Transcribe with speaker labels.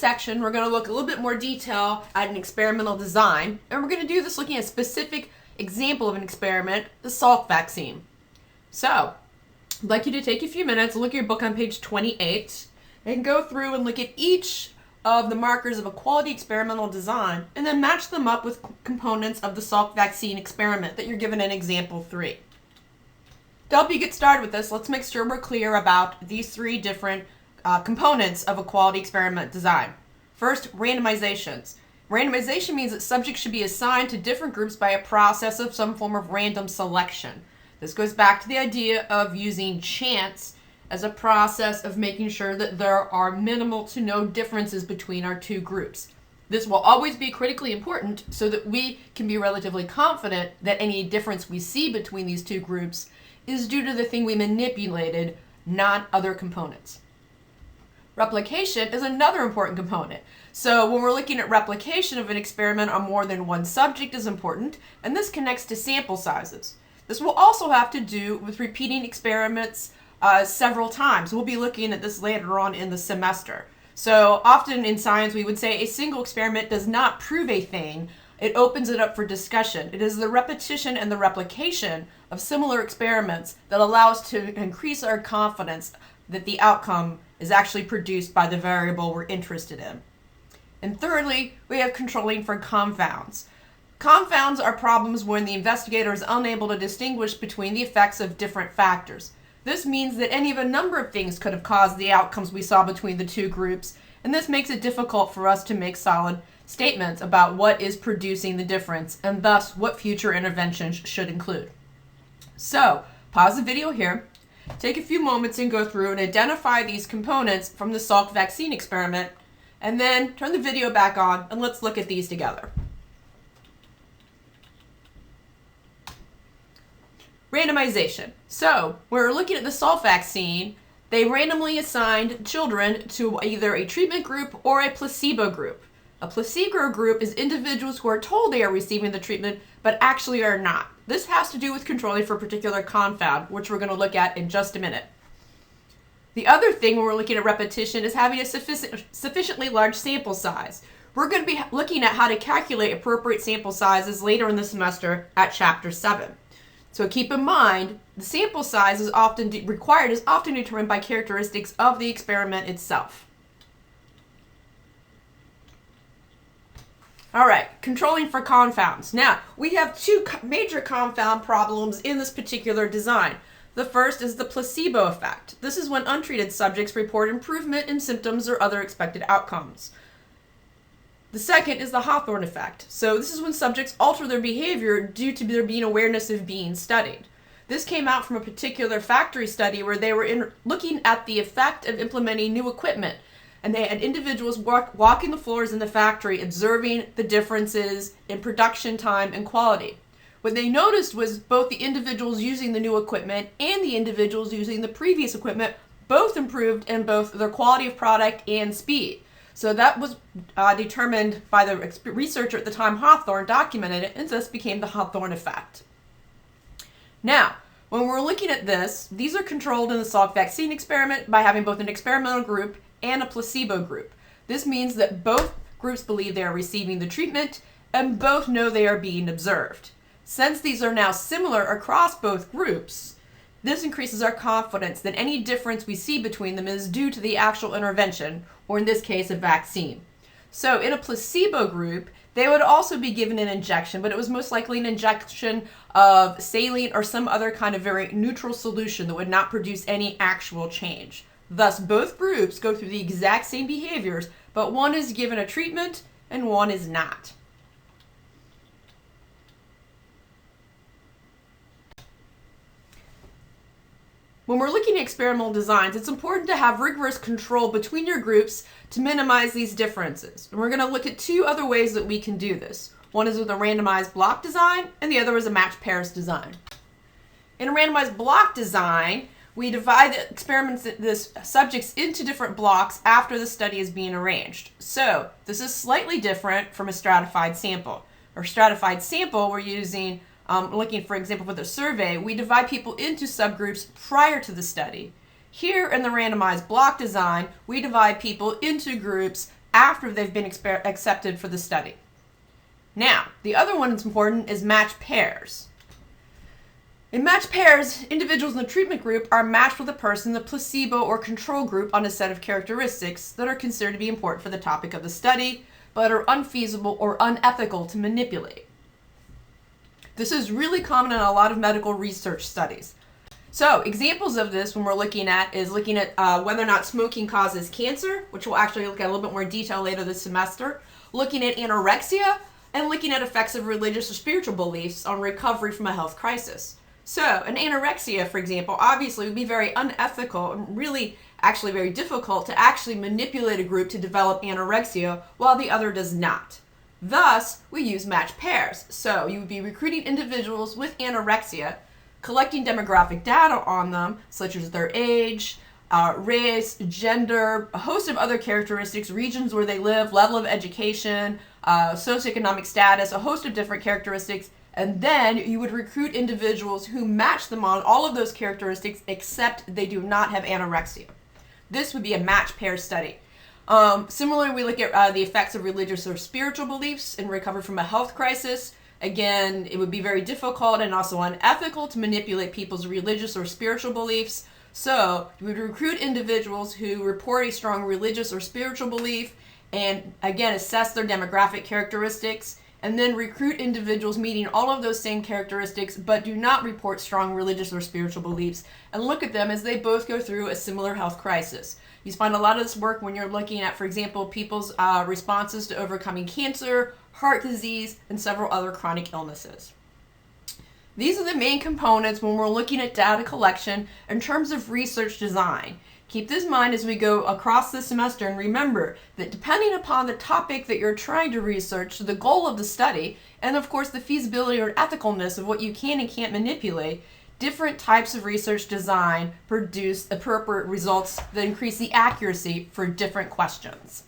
Speaker 1: section, we're going to look a little bit more detail at an experimental design, and we're going to do this looking at a specific example of an experiment, the Salk vaccine. So, I'd like you to take a few minutes, look at your book on page 28, and go through and look at each of the markers of a quality experimental design, and then match them up with components of the Salk vaccine experiment that you're given in example 3. To help you get started with this, let's make sure we're clear about these 3 different components of a quality experiment design. First, randomizations. Randomization means that subjects should be assigned to different groups by a process of some form of random selection. This goes back to the idea of using chance as a process of making sure that there are minimal to no differences between our 2 groups. This will always be critically important so that we can be relatively confident that any difference we see between these 2 groups is due to the thing we manipulated, not other components. Replication is another important component. So when we're looking at replication of an experiment on more than one subject is important, and this connects to sample sizes. This will also have to do with repeating experiments several times. We'll be looking at this later on in the semester. So often in science we would say a single experiment does not prove a thing. It opens it up for discussion. It is the repetition and the replication of similar experiments that allow us to increase our confidence that the outcome is actually produced by the variable we're interested in. And thirdly, we have controlling for confounds. Confounds are problems when the investigator is unable to distinguish between the effects of different factors. This means that any of a number of things could have caused the outcomes we saw between the 2 groups, and this makes it difficult for us to make solid statements about what is producing the difference, and thus what future interventions should include. So, pause the video here, take a few moments and go through and identify these components from the Salk vaccine experiment, and then turn the video back on and let's look at these together. Randomization. So, when we're looking at the Salk vaccine, they randomly assigned children to either a treatment group or a placebo group. A placebo group is individuals who are told they are receiving the treatment, but actually are not. This has to do with controlling for a particular confound, which we're going to look at in just a minute. The other thing when we're looking at repetition is having a sufficiently large sample size. We're going to be looking at how to calculate appropriate sample sizes later in the semester at Chapter 7. So keep in mind, the sample size is often determined by characteristics of the experiment itself. All right, controlling for confounds. Now, we have 2 major confound problems in this particular design. The first is the placebo effect. This is when untreated subjects report improvement in symptoms or other expected outcomes. The second is the Hawthorne effect. So this is when subjects alter their behavior due to there being awareness of being studied. This came out from a particular factory study where they were looking at the effect of implementing new equipment. And they had individuals walking the floors in the factory, observing the differences in production time and quality. What they noticed was both the individuals using the new equipment and the individuals using the previous equipment both improved in both their quality of product and speed. So that was determined by the researcher at the time, Hawthorne, documented it, and thus became the Hawthorne effect. Now, when we're looking at this, these are controlled in the Salk vaccine experiment by having both an experimental group and a placebo group. This means that both groups believe they are receiving the treatment and both know they are being observed. Since these are now similar across both groups, this increases our confidence that any difference we see between them is due to the actual intervention, or in this case, a vaccine. So in a placebo group, they would also be given an injection, but it was most likely an injection of saline or some other kind of very neutral solution that would not produce any actual change. Thus, both groups go through the exact same behaviors, but one is given a treatment and one is not. When we're looking at experimental designs, it's important to have rigorous control between your groups to minimize these differences. And we're going to look at 2 other ways that we can do this. One is with a randomized block design, and the other is a matched pairs design. In a randomized block design, we divide the subjects into different blocks after the study is being arranged. So this is slightly different from a stratified sample. Our stratified sample, we're using looking, for example, with a survey, we divide people into subgroups prior to the study. Here in the randomized block design, we divide people into groups after they've been accepted for the study. Now, the other one that's important is matched pairs. In matched pairs, individuals in the treatment group are matched with a person in the placebo or control group on a set of characteristics that are considered to be important for the topic of the study, but are unfeasible or unethical to manipulate. This is really common in a lot of medical research studies. So, examples of this when we're looking at whether or not smoking causes cancer, which we'll actually look at a little bit more detail later this semester, looking at anorexia, and looking at effects of religious or spiritual beliefs on recovery from a health crisis. So, an anorexia, for example, obviously would be very unethical and really actually very difficult to actually manipulate a group to develop anorexia while the other does not. Thus, we use matched pairs. So, you would be recruiting individuals with anorexia, collecting demographic data on them, such as their age, race, gender, a host of other characteristics, regions where they live, level of education, socioeconomic status, a host of different characteristics, and then you would recruit individuals who match them on all of those characteristics except they do not have anorexia. This would be a matched pair study. Similarly, we look at the effects of religious or spiritual beliefs in recovery from a health crisis. Again, it would be very difficult and also unethical to manipulate people's religious or spiritual beliefs. So, you would recruit individuals who report a strong religious or spiritual belief and, again, assess their demographic characteristics, and then recruit individuals meeting all of those same characteristics but do not report strong religious or spiritual beliefs, and look at them as they both go through a similar health crisis. You find a lot of this work when you're looking at, for example, people's responses to overcoming cancer, heart disease, and several other chronic illnesses. These are the main components when we're looking at data collection in terms of research design. Keep this in mind as we go across the semester, and remember that depending upon the topic that you're trying to research, the goal of the study, and of course the feasibility or ethicalness of what you can and can't manipulate, different types of research design produce appropriate results that increase the accuracy for different questions.